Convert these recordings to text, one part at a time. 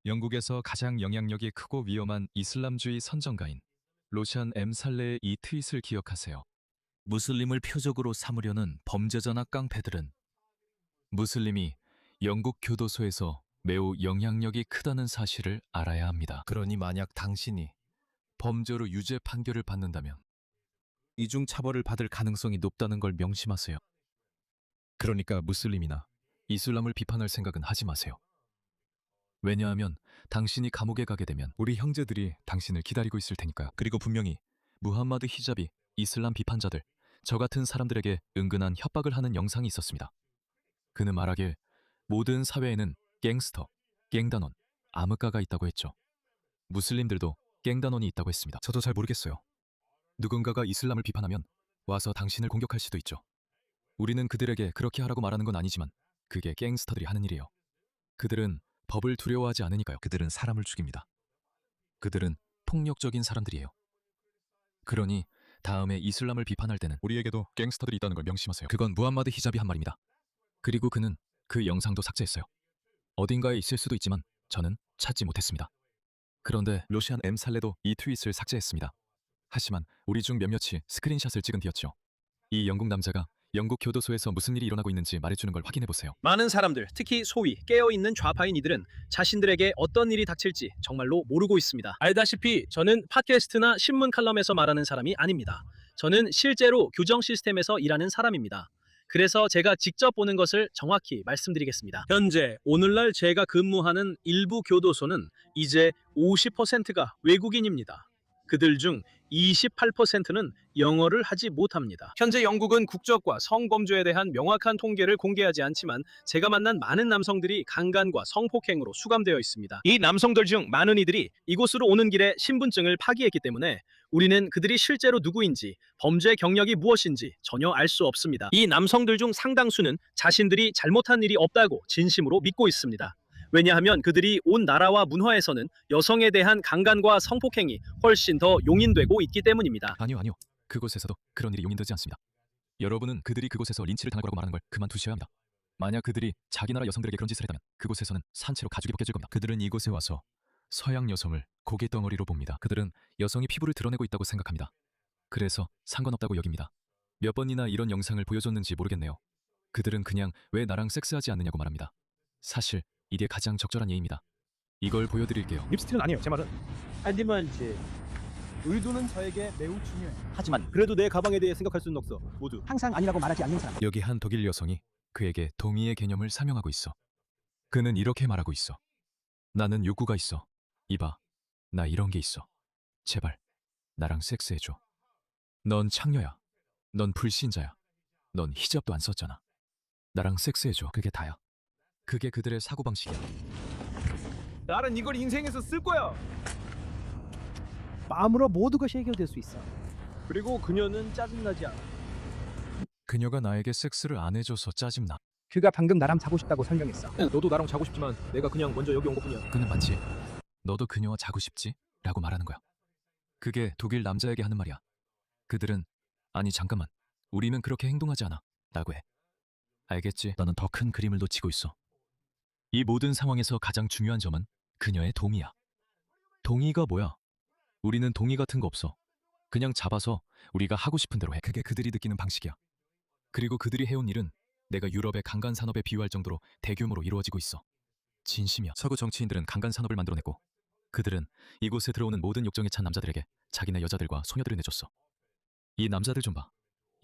영국에서 가장 영향력이 크고 위험한 이슬람주의 선정가인 로션 M 살레의 이 트윗을 기억하세요. 무슬림을 표적으로 삼으려는 범죄자나 깡패들은 무슬림이 영국 교도소에서 매우 영향력이 크다는 사실을 알아야 합니다. 그러니 만약 당신이 범죄로 유죄 판결을 받는다면 이중 처벌을 받을 가능성이 높다는 걸 명심하세요. 그러니까 무슬림이나 이슬람을 비판할 생각은 하지 마세요. 왜냐하면 당신이 감옥에 가게 되면 우리 형제들이 당신을 기다리고 있을 테니까요. 그리고 분명히 무함마드 히잡이 이슬람 비판자들, 저 같은 사람들에게 은근한 협박을 하는 영상이 있었습니다. 그는 말하길 모든 사회에는 갱스터, 갱단원, 암흑가가 있다고 했죠. 무슬림들도 갱단원이 있다고 했습니다. 저도 잘 모르겠어요. 누군가가 이슬람을 비판하면 와서 당신을 공격할 수도 있죠. 우리는 그들에게 그렇게 하라고 말하는 건 아니지만 그게 갱스터들이 하는 일이에요. 그들은 법을 두려워하지 않으니까요. 그들은 사람을 죽입니다. 그들은 폭력적인 사람들이에요. 그러니 다음에 이슬람을 비판할 때는 우리에게도 갱스터들이 있다는 걸 명심하세요. 그건 무함마드 히잡이 한 말입니다. 그리고 그는 그 영상도 삭제했어요. 어딘가에 있을 수도 있지만 저는 찾지 못했습니다. 그런데 로시안 M 살레도 이 트윗을 삭제했습니다. 하지만 우리 중 몇몇이 스크린샷을 찍은 뒤였죠. 이 영국 남자가 영국 교도소에서 무슨 일이 일어나고 있는지 말해주는 걸 확인해보세요. 많은 사람들, 특히 소위 깨어있는 좌파인 이들은 자신들에게 어떤 일이 닥칠지 정말로 모르고 있습니다. 알다시피 저는 팟캐스트나 신문 칼럼에서 말하는 사람이 아닙니다. 저는 실제로 교정 시스템에서 일하는 사람입니다. 그래서 제가 직접 보는 것을 정확히 말씀드리겠습니다. 현재 오늘날 제가 근무하는 일부 교도소는 이제 50%가 외국인입니다. 그들 중 28%는 영어를 하지 못합니다. 현재 영국은 국적과 성범죄에 대한 명확한 통계를 공개하지 않지만 제가 만난 많은 남성들이 강간과 성폭행으로 수감되어 있습니다. 이 남성들 중 많은 이들이 이곳으로 오는 길에 신분증을 파기했기 때문에 우리는 그들이 실제로 누구인지, 범죄 경력이 무엇인지 전혀 알 수 없습니다. 이 남성들 중 상당수는 자신들이 잘못한 일이 없다고 진심으로 믿고 있습니다. 왜냐하면 그들이 온 나라와 문화에서는 여성에 대한 강간과 성폭행이 훨씬 더 용인되고 있기 때문입니다. 아니요. 그곳에서도 그런 일이 용인되지 않습니다. 여러분은 그들이 그곳에서 린치를 당할 거라고 말하는 걸 그만두셔야 합니다. 만약 그들이 자기 나라 여성들에게 그런 짓을 했다면 그곳에서는 산채로 가죽이 벗겨질 겁니다. 그들은 이곳에 와서 서양 여성을 고깃덩어리로 봅니다. 그들은 여성이 피부를 드러내고 있다고 생각합니다. 그래서 상관없다고 여깁니다. 몇 번이나 이런 영상을 보여줬는지 모르겠네요. 그들은 그냥 왜 나랑 섹스하지 않느냐고 말합니다. 사실 이게 가장 적절한 예입니다. 이걸 보여드릴게요. 립스틱은 아니에요. 제 말은. 하지만 이제 의도는 저에게 매우 중요해. 하지만 그래도 내 가방에 대해 생각할 수는 없어. 모두. 항상 아니라고 말하지 않는 사람. 여기 한 독일 여성이 그에게 동의의 개념을 설명하고 있어. 그는 이렇게 말하고 있어. 나는 욕구가 있어. 이봐, 나 이런 게 있어. 제발 나랑 섹스해줘. 넌 창녀야. 넌 불신자야. 넌 히잡도 안 썼잖아. 나랑 섹스해줘. 그게 다야. 그게 그들의 사고방식이야. 나는 이걸 인생에서 쓸 거야. 마음으로 모든 것이 해결될 수 있어. 그리고 그녀는 짜증나지 않아. 그녀가 나에게 섹스를 안 해줘서 짜증나. 그가 방금 나랑 자고 싶다고 설명했어. 너도 나랑 자고 싶지만 내가 그냥 먼저 여기 온 것뿐이야. 그는 마치 너도 그녀와 자고 싶지? 라고 말하는 거야. 그게 독일 남자에게 하는 말이야. 그들은 아니 잠깐만, 우리는 그렇게 행동하지 않아 라고 해. 알겠지? 너는 더 큰 그림을 놓치고 있어. 이 모든 상황에서 가장 중요한 점은 그녀의 동의야. 동의가 뭐야? 우리는 동의 같은 거 없어. 그냥 잡아서 우리가 하고 싶은 대로 해. 그게 그들이 느끼는 방식이야. 그리고 그들이 해온 일은 내가 유럽의 강간 산업에 비유할 정도로 대규모로 이루어지고 있어. 진심이야. 서구 정치인들은 강간 산업을 만들어냈고 그들은 이곳에 들어오는 모든 욕정에 찬 남자들에게 자기네 여자들과 소녀들을 내줬어. 이 남자들 좀 봐.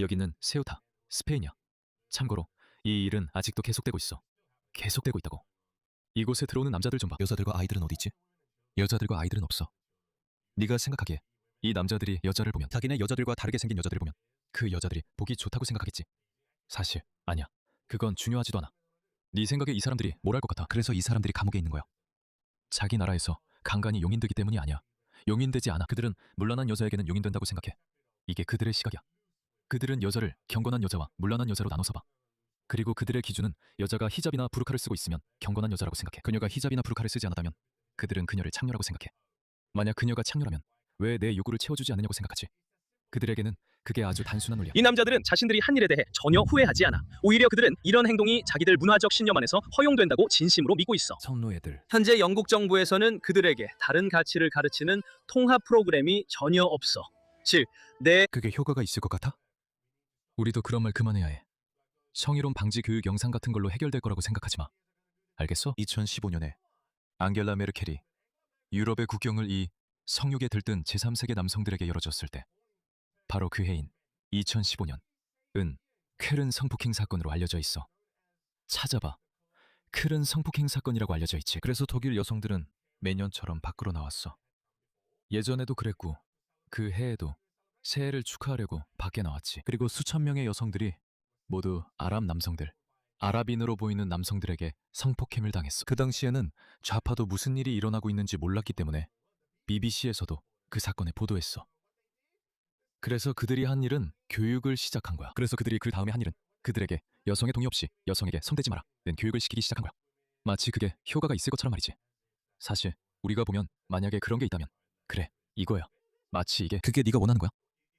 여기는 세우타, 스페인이야. 참고로 이 일은 아직도 계속되고 있어. 계속되고 있다고. 이곳에 들어오는 남자들 좀 봐. 여자들과 아이들은 어디 있지? 여자들과 아이들은 없어. 네가 생각하기에 이 남자들이 여자를 보면, 자기네 여자들과 다르게 생긴 여자들을 보면 그 여자들이 보기 좋다고 생각하겠지. 사실 아니야. 그건 중요하지도 않아. 네 생각에 이 사람들이 뭘 할 것 같아. 그래서 이 사람들이 감옥에 있는 거야. 자기 나라에서 강간이 용인되기 때문이 아니야. 용인되지 않아. 그들은 문란한 여자에게는 용인된다고 생각해. 이게 그들의 시각이야. 그들은 여자를 경건한 여자와 문란한 여자로 나눠서 봐. 그리고 그들의 기준은 여자가 히잡이나 부르카를 쓰고 있으면 경건한 여자라고 생각해. 그녀가 히잡이나 부르카를 쓰지 않았다면 그들은 그녀를 창녀라고 생각해. 만약 그녀가 창녀라면 왜 내 요구를 채워주지 않느냐고 생각하지. 그들에게는 그게 아주 단순한 논리야. 이 남자들은 자신들이 한 일에 대해 전혀 후회하지 않아. 오히려 그들은 이런 행동이 자기들 문화적 신념 안에서 허용된다고 진심으로 믿고 있어. 성노예들. 현재 영국 정부에서는 그들에게 다른 가치를 가르치는 통합 프로그램이 전혀 없어. 즉, 내 그게 효과가 있을 것 같아? 우리도 그런 말 그만해야 해. 성희롱 방지 교육 영상 같은 걸로 해결될 거라고 생각하지 마. 알겠어? 2015년에 앙겔라 메르켈이 유럽의 국경을 이 성욕에 들뜬 제3세계 남성들에게 열어줬을 때 바로 그 해인 2015년 은 쾰른 성폭행 사건으로 알려져 있어. 찾아봐. 쾰른 성폭행 사건이라고 알려져 있지. 그래서 독일 여성들은 매년처럼 밖으로 나왔어. 예전에도 그랬고 그 해에도 새해를 축하하려고 밖에 나왔지. 그리고 수천 명의 여성들이 모두 아랍 남성들, 아랍인으로 보이는 남성들에게 성폭행을 당했어. 그 당시에는 좌파도 무슨 일이 일어나고 있는지 몰랐기 때문에 BBC에서도 그 사건을 보도했어. 그래서 그들이 한 일은 교육을 시작한 거야. 그래서 그들이 그 다음에 한 일은 그들에게 여성의 동의 없이 여성에게 손대지 마라 는 교육을 시키기 시작한 거야. 마치 그게 효과가 있을 것처럼 말이지. 사실 우리가 보면 만약에 그런 게 있다면 그래, 이거야. 마치 이게 그게 네가 원하는 거야?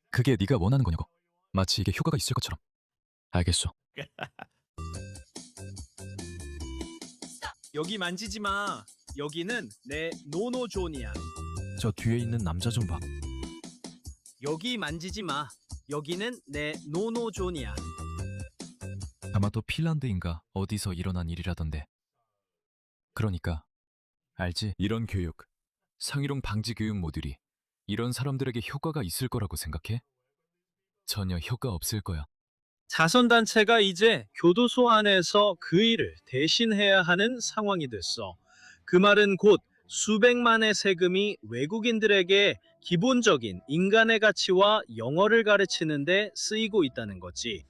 그게 네가 원하는 거냐고. 마치 이게 효과가 있을 것처럼. 알겠어. 여기 만지지 마. 여기는 내 노노존이야. 저 뒤에 있는 남자 좀 봐. 여기 만지지 마. 여기는 내 노노존이야. 아마도 핀란드인가 어디서 일어난 일이라던데. 그러니까 알지? 이런 교육, 성희롱 방지 교육 모듈이 이런 사람들에게 효과가 있을 거라고 생각해? 전혀 효과 없을 거야. 자선단체가 이제 교도소 안에서 그 일을 대신해야 하는 상황이 됐어. 그 말은 곧 수백만의 세금이 외국인들에게 기본적인 인간의 가치와 영어를 가르치는데 쓰이고 있다는 거지.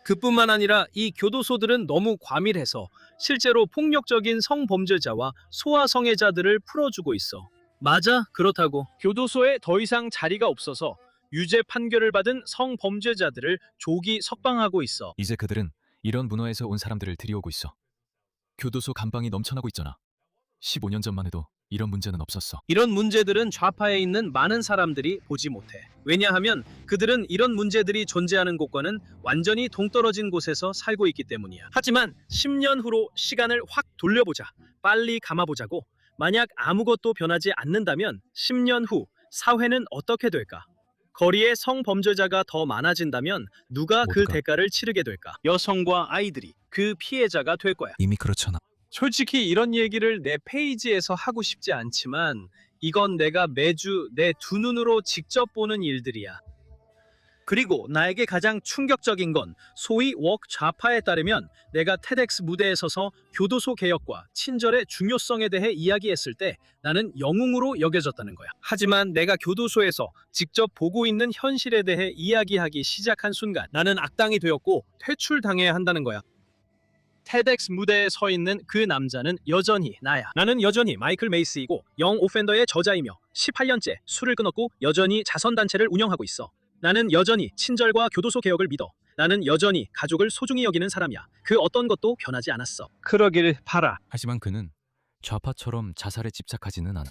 그뿐만 아니라 이 교도소들은 너무 과밀해서 실제로 폭력적인 성범죄자와 소아성애자들을 풀어주고 있어. 맞아, 그렇다고. 교도소에 더 이상 자리가 없어서 유죄 판결을 받은 성범죄자들을 조기 석방하고 있어. 이제 그들은 이런 문화에서 온 사람들을 들이오고 있어. 교도소 감방이 넘쳐나고 있잖아. 15년 전만 해도 이런 문제는 없었어. 이런 문제들은 좌파에 있는 많은 사람들이 보지 못해. 왜냐하면 그들은 이런 문제들이 존재하는 곳과는 완전히 동떨어진 곳에서 살고 있기 때문이야. 하지만 10년 후로 시간을 확 돌려보자. 빨리 감아보자고. 만약 아무것도 변하지 않는다면 10년 후 사회는 어떻게 될까? 거리에 성범죄자가 더 많아진다면 누가 그 모두가 대가를 치르게 될까? 여성과 아이들이 그 피해자가 될 거야. 이미 그렇잖아. 솔직히 이런 얘기를 내 페이지에서 하고 싶지 않지만 이건 내가 매주 내 두 눈으로 직접 보는 일들이야. 그리고 나에게 가장 충격적인 건 소위 웍 좌파에 따르면 내가 테덱스 무대에 서서 교도소 개혁과 친절의 중요성에 대해 이야기했을 때 나는 영웅으로 여겨졌다는 거야. 하지만 내가 교도소에서 직접 보고 있는 현실에 대해 이야기하기 시작한 순간 나는 악당이 되었고 퇴출당해야 한다는 거야. 테덱스 무대에 서 있는 그 남자는 여전히 나야. 나는 여전히 마이클 메이스이고 영 오펜더의 저자이며 18년째 술을 끊었고 여전히 자선단체를 운영하고 있어. 나는 여전히 친절과 교도소 개혁을 믿어. 나는 여전히 가족을 소중히 여기는 사람이야. 그 어떤 것도 변하지 않았어. 그러길 바라. 하지만 그는 좌파처럼 자살에 집착하지는 않아.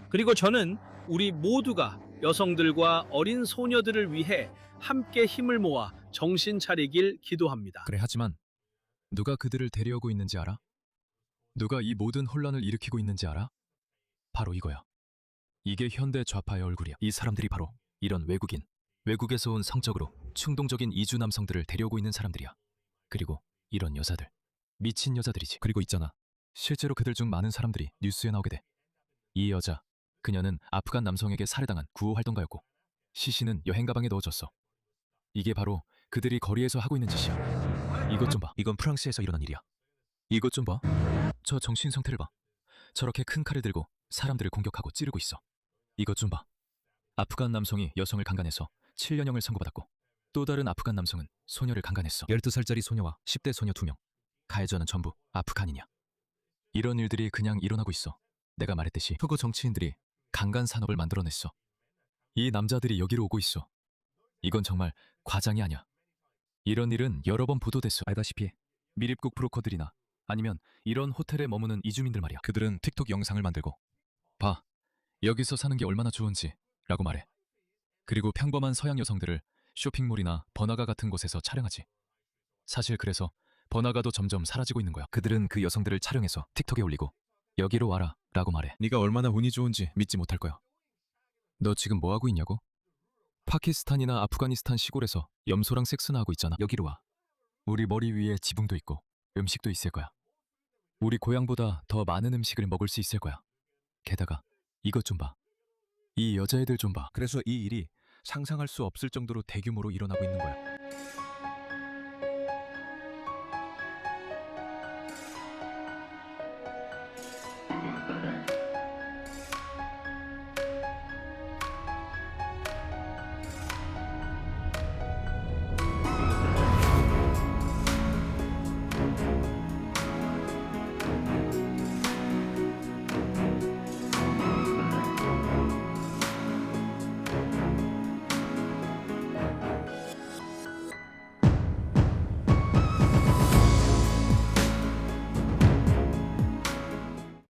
그리고 저는 우리 모두가 여성들과 어린 소녀들을 위해 함께 힘을 모아 정신 차리길 기도합니다. 그래, 하지만 누가 그들을 데려오고 있는지 알아? 누가 이 모든 혼란을 일으키고 있는지 알아? 바로 이거야. 이게 현대 좌파의 얼굴이야. 이 사람들이 바로 이런 외국인, 외국에서 온 성적으로 충동적인 이주 남성들을 데려오고 있는 사람들이야. 그리고 이런 여자들, 미친 여자들이지. 그리고 있잖아, 실제로 그들 중 많은 사람들이 뉴스에 나오게 돼. 이 여자, 그녀는 아프간 남성에게 살해당한 구호 활동가였고 시신은 여행 가방에 넣어줬어. 이게 바로 그들이 거리에서 하고 있는 짓이야. 이것 좀 봐. 이건 프랑스에서 일어난 일이야. 이것 좀 봐. 저 정신 상태를 봐. 저렇게 큰 칼을 들고 사람들을 공격하고 찌르고 있어. 이것 좀 봐. 아프간 남성이 여성을 강간해서 7년형을 선고받았고 또 다른 아프간 남성은 소녀를 강간했어. 12살짜리 소녀와 10대 소녀 2명. 가해자는 전부 아프간인이야. 이런 일들이 그냥 일어나고 있어. 내가 말했듯이 흑거 정치인들이 강간 산업을 만들어냈어. 이 남자들이 여기로 오고 있어. 이건 정말 과장이 아니야. 이런 일은 여러 번 보도됐어. 알다시피 미립국 브로커들이나 아니면 이런 호텔에 머무는 이주민들 말이야. 그들은 틱톡 영상을 만들고 봐, 여기서 사는 게 얼마나 좋은지 라고 말해. 그리고 평범한 서양 여성들을 쇼핑몰이나 번화가 같은 곳에서 촬영하지. 사실 그래서 번화가도 점점 사라지고 있는 거야. 그들은 그 여성들을 촬영해서 틱톡에 올리고 여기로 와라 라고 말해. 네가 얼마나 운이 좋은지 믿지 못할 거야. 너 지금 뭐 하고 있냐고? 파키스탄이나 아프가니스탄 시골에서 염소랑 섹스나 하고 있잖아. 여기로 와. 우리 머리 위에 지붕도 있고 음식도 있을 거야. 우리 고향보다 더 많은 음식을 먹을 수 있을 거야. 게다가 이것 좀 봐. 이 여자애들 좀 봐. 그래서 이 일이 상상할 수 없을 정도로 대규모로 일어나고 있는 거야.